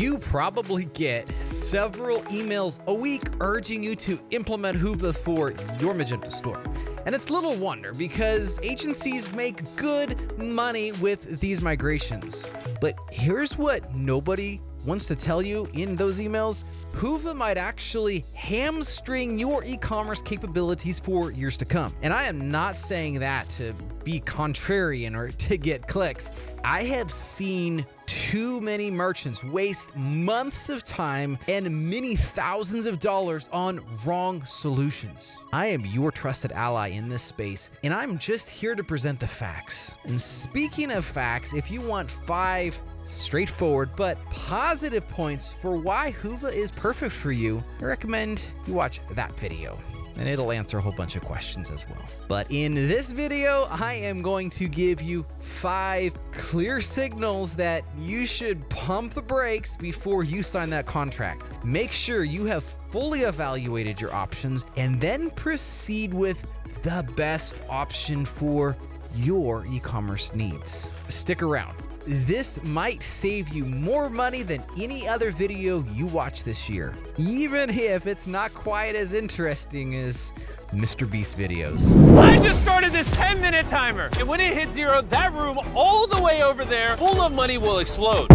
You probably get several emails a week urging you to implement Hyvä for your Magento store. And it's little wonder because agencies make good money with these migrations. But here's what nobody wants to tell you in those emails. Hyvä might actually hamstring your e-commerce capabilities for years to come. And I am not saying that to be contrarian or to get clicks. I have seen too many merchants waste months of time and many thousands of dollars on wrong solutions. I am your trusted ally in this space, and I'm just here to present the facts. And speaking of facts, if you want 5 straightforward but positive points for why Hyvä is perfect for you, I recommend you watch that video, and it'll answer a whole bunch of questions as well. But in this video, I am going to give you 5 clear signals that you should pump the brakes before you sign that contract. Make sure you have fully evaluated your options and then proceed with the best option for your e-commerce needs. Stick around. This might save you more money than any other video you watch this year, even if it's not quite as interesting as Mr. Beast videos. I just started this 10-minute timer, and when it hits 0, that room all the way over there full of money will explode.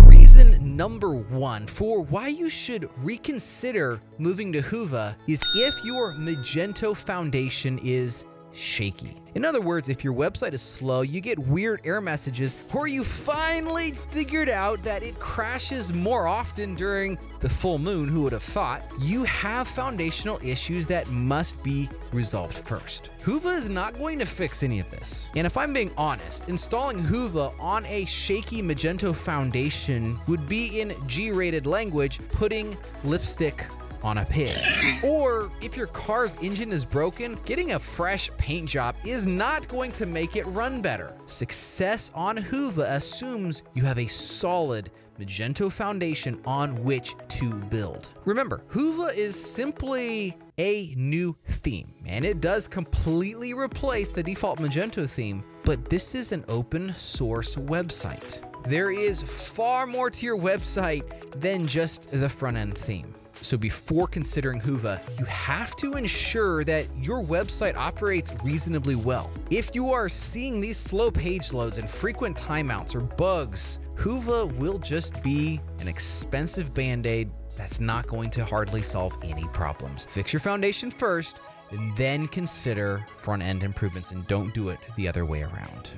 Reason number 1 for why you should reconsider moving to Hyvä is if your Magento foundation is shaky. In other words, if your website is slow, you get weird error messages, or you finally figured out that it crashes more often during the full moon, who would have thought, you have foundational issues that must be resolved first. Hyvä is not going to fix any of this. And if I'm being honest, installing Hyvä on a shaky Magento foundation would be in G-rated language, putting lipstick on a pig. Or if your car's engine is broken, getting a fresh paint job is not going to make it run better. Success on Hyvä assumes you have a solid Magento foundation on which to build. Remember, Hyvä is simply a new theme, and it does completely replace the default Magento theme, but this is an open source website. There is far more to your website than just the front end theme. So before considering Hyvä, you have to ensure that your website operates reasonably well. If you are seeing these slow page loads and frequent timeouts or bugs, Hyvä will just be an expensive band-aid that's not going to hardly solve any problems. Fix your foundation first, and then consider front-end improvements, and don't do it the other way around.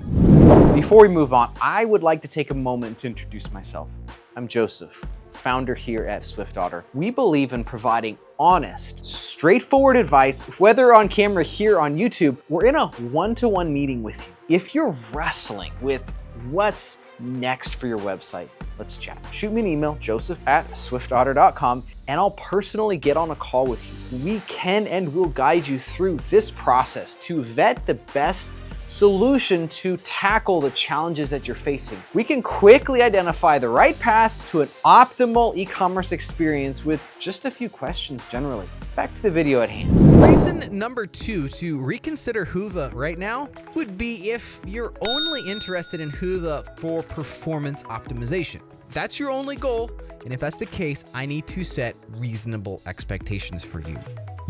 Before we move on, I would like to take a moment to introduce myself. I'm Joseph, founder here at SwiftOtter. We believe in providing honest, straightforward advice, whether on camera here on YouTube or in a one-to-one meeting with you. If you're wrestling with what's next for your website, let's chat. Shoot me an email, joseph@swiftotter.com, and I'll personally get on a call with you. We can and will guide you through this process to vet the best solution to tackle the challenges that you're facing. We can quickly identify the right path to an optimal e-commerce experience with just a few questions generally. Back to the video at hand. Reason number 2 to reconsider Hyvä right now would be if you're only interested in Hyvä for performance optimization. That's your only goal, and if that's the case, I need to set reasonable expectations for you.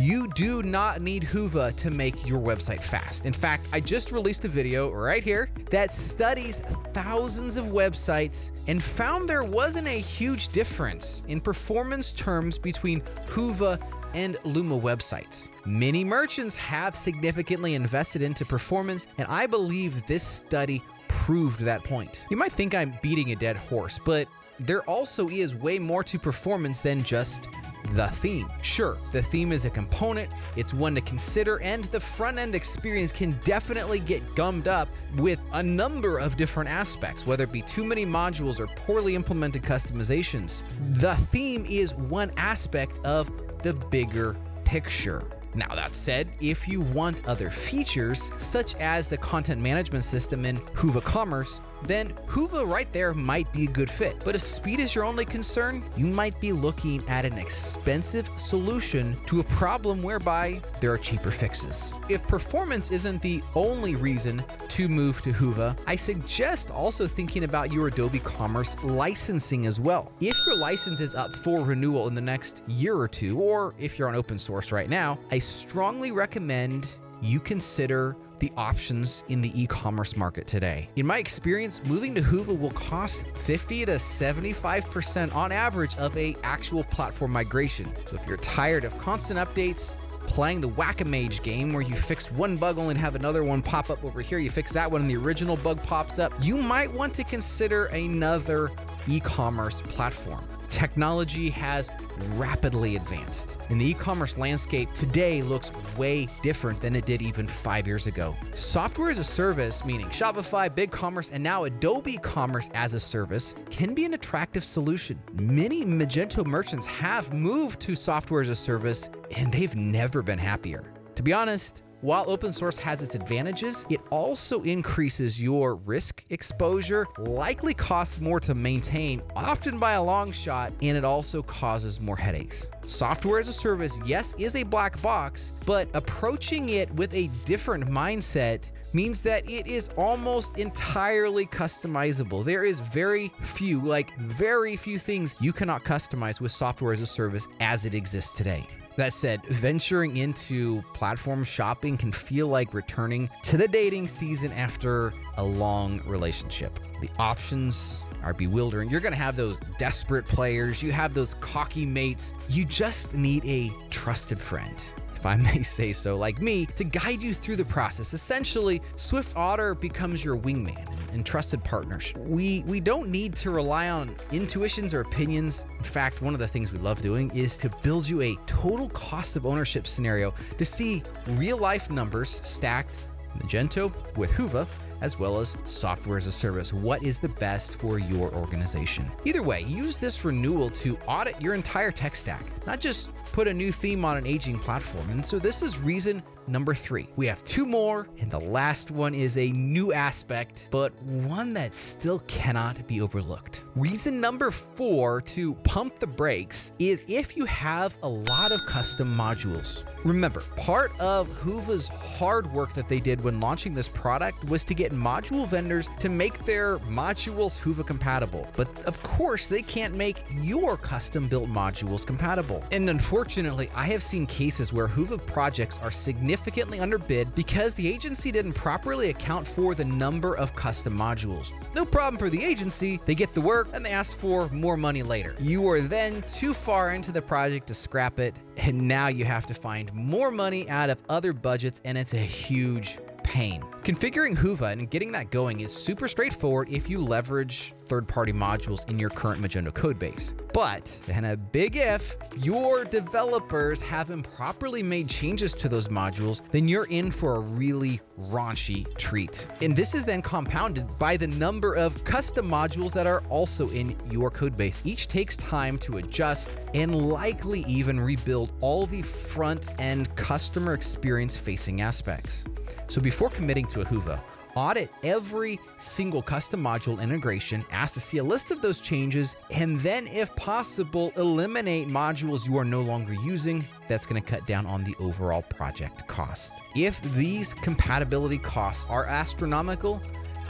You do not need Hyvä to make your website fast. In fact, I just released a video right here that studies thousands of websites and found there wasn't a huge difference in performance terms between Hyvä and Luma websites. Many merchants have significantly invested into performance, and I believe this study proved that point. You might think I'm beating a dead horse, but there also is way more to performance than just the theme. Sure, the theme is a component, it's one to consider, and the front-end experience can definitely get gummed up with a number of different aspects, whether it be too many modules or poorly implemented customizations. The theme is one aspect of the bigger picture. Now that said, if you want other features, such as the content management system in Adobe Commerce, then Hyvä right there might be a good fit. But if speed is your only concern, you might be looking at an expensive solution to a problem whereby there are cheaper fixes. If performance isn't the only reason to move to Hyvä, I suggest also thinking about your Adobe Commerce licensing as well. If your license is up for renewal in the next year or two, or if you're on open source right now, I strongly recommend you consider the options in the e-commerce market today. In my experience, moving to Hyvä will cost 50 to 75% on average of a actual platform migration. So if you're tired of constant updates, playing the whack-a-mage game where you fix one bug only to have another one pop up over here, you fix that one and the original bug pops up, you might want to consider another e-commerce platform. Technology has rapidly advanced, and the e-commerce landscape today looks way different than it did even 5 years ago. Software as a service, meaning Shopify, BigCommerce, and now Adobe Commerce as a service, can be an attractive solution. Many Magento merchants have moved to software as a service, and they've never been happier. To be honest, while open source has its advantages, it also increases your risk exposure, likely costs more to maintain, often by a long shot, and it also causes more headaches. Software as a service, yes, is a black box, but approaching it with a different mindset means that it is almost entirely customizable. There is very few things you cannot customize with software as a service as it exists today. That said, venturing into platform shopping can feel like returning to the dating season after a long relationship. The options are bewildering. You're gonna have those desperate players, you have those cocky mates. You just need a trusted friend, if I may say so, like me, to guide you through the process. Essentially, SwiftOtter becomes your wingman and trusted partners. We don't need to rely on intuitions or opinions. In fact, one of the things we love doing is to build you a total cost of ownership scenario to see real life numbers stacked Magento with Hyvä, as well as software as a service. What is the best for your organization? Either way, use this renewal to audit your entire tech stack, not just put a new theme on an aging platform. And so this is reason number 3. We have 2 more, and the last one is a new aspect, but one that still cannot be overlooked. Reason number 4 to pump the brakes is if you have a lot of custom modules. Remember, part of Hyvä's hard work that they did when launching this product was to get module vendors to make their modules Hyvä compatible. But of course, they can't make your custom-built modules compatible. And unfortunately, I have seen cases where Hyvä projects are significantly underbid because the agency didn't properly account for the number of custom modules. No problem for the agency, they get the work and they ask for more money later. You are then too far into the project to scrap it, and now you have to find more money out of other budgets, and it's a huge pain. Configuring Hyvä and getting that going is super straightforward if you leverage third-party modules in your current Magento codebase. But, and a big if, your developers have improperly made changes to those modules, then you're in for a really raunchy treat. And this is then compounded by the number of custom modules that are also in your codebase. Each takes time to adjust and likely even rebuild all the front-end customer experience-facing aspects. So before committing to a Hyvä, audit every single custom module integration, ask to see a list of those changes, and then if possible, eliminate modules you are no longer using. That's gonna cut down on the overall project cost. If these compatibility costs are astronomical,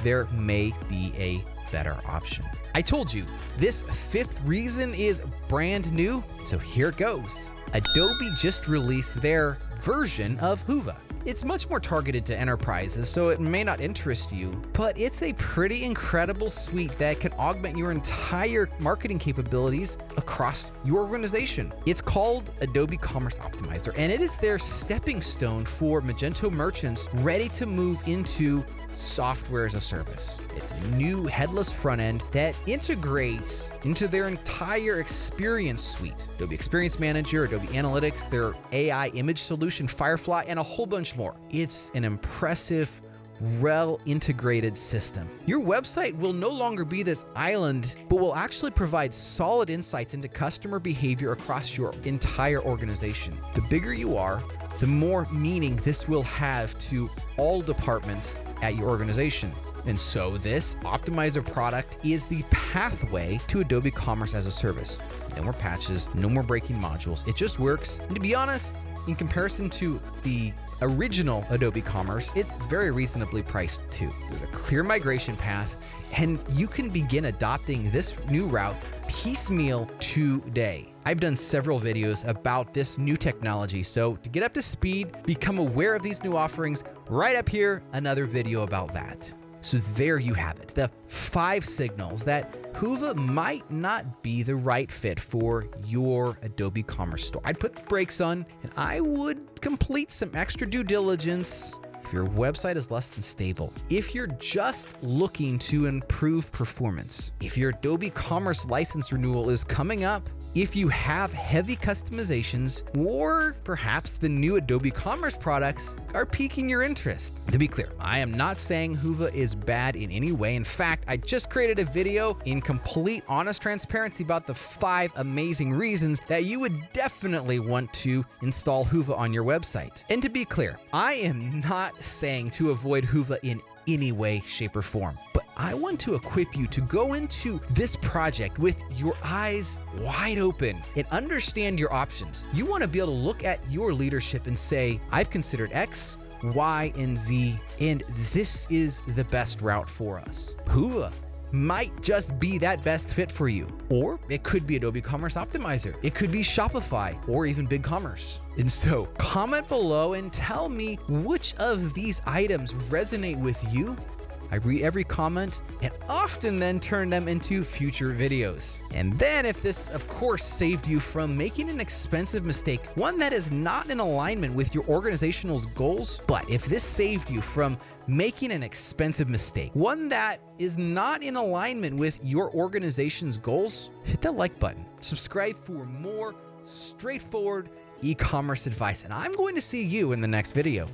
there may be a better option. I told you, this 5th reason is brand new, so here it goes. Adobe just released their version of Hyvä. It's much more targeted to enterprises, so it may not interest you, but it's a pretty incredible suite that can augment your entire marketing capabilities across your organization. It's called Adobe Commerce Optimizer, and it is their stepping stone for Magento merchants ready to move into software as a service. It's a new headless front end that integrates into their entire experience suite. Adobe Experience Manager, Adobe Analytics, their AI image solution, Firefly, and a whole bunch more. It's an impressive, well-integrated system. Your website will no longer be this island, but will actually provide solid insights into customer behavior across your entire organization. The bigger you are, the more meaning this will have to all departments at your organization. And so this optimizer product is the pathway to Adobe Commerce as a service. No more patches, no more breaking modules. It just works. And to be honest, in comparison to the original Adobe Commerce, it's very reasonably priced too. There's a clear migration path, and you can begin adopting this new route piecemeal today. I've done several videos about this new technology, so to get up to speed, become aware of these new offerings, right up here, another video about that. So there you have it, the 5 signals that Hyvä might not be the right fit for your Adobe Commerce store. I'd put the brakes on, and I would complete some extra due diligence if your website is less than stable, if you're just looking to improve performance, if your Adobe Commerce license renewal is coming up, if you have heavy customizations, or perhaps the new Adobe Commerce products are piquing your interest. To be clear, I am not saying Hyvä is bad in any way. In fact, I just created a video in complete honest transparency about the 5 amazing reasons that you would definitely want to install Hyvä on your website. And to be clear, I am not saying to avoid Hyvä in any way, shape, or form. But I want to equip you to go into this project with your eyes wide open and understand your options. You want to be able to look at your leadership and say, I've considered X, Y, and Z, and this is the best route for us. Hyvä might just be that best fit for you. Or it could be Adobe Commerce Optimizer. It could be Shopify or even BigCommerce. And so comment below and tell me which of these items resonate with you. I read every comment and often then turn them into future videos. And then if this, of course, saved you from making an expensive mistake, one that is not in alignment with your organizational goals, but if this saved you from making an expensive mistake, one that is not in alignment with your organization's goals, hit that like button. Subscribe for more straightforward e-commerce advice, and I'm going to see you in the next video.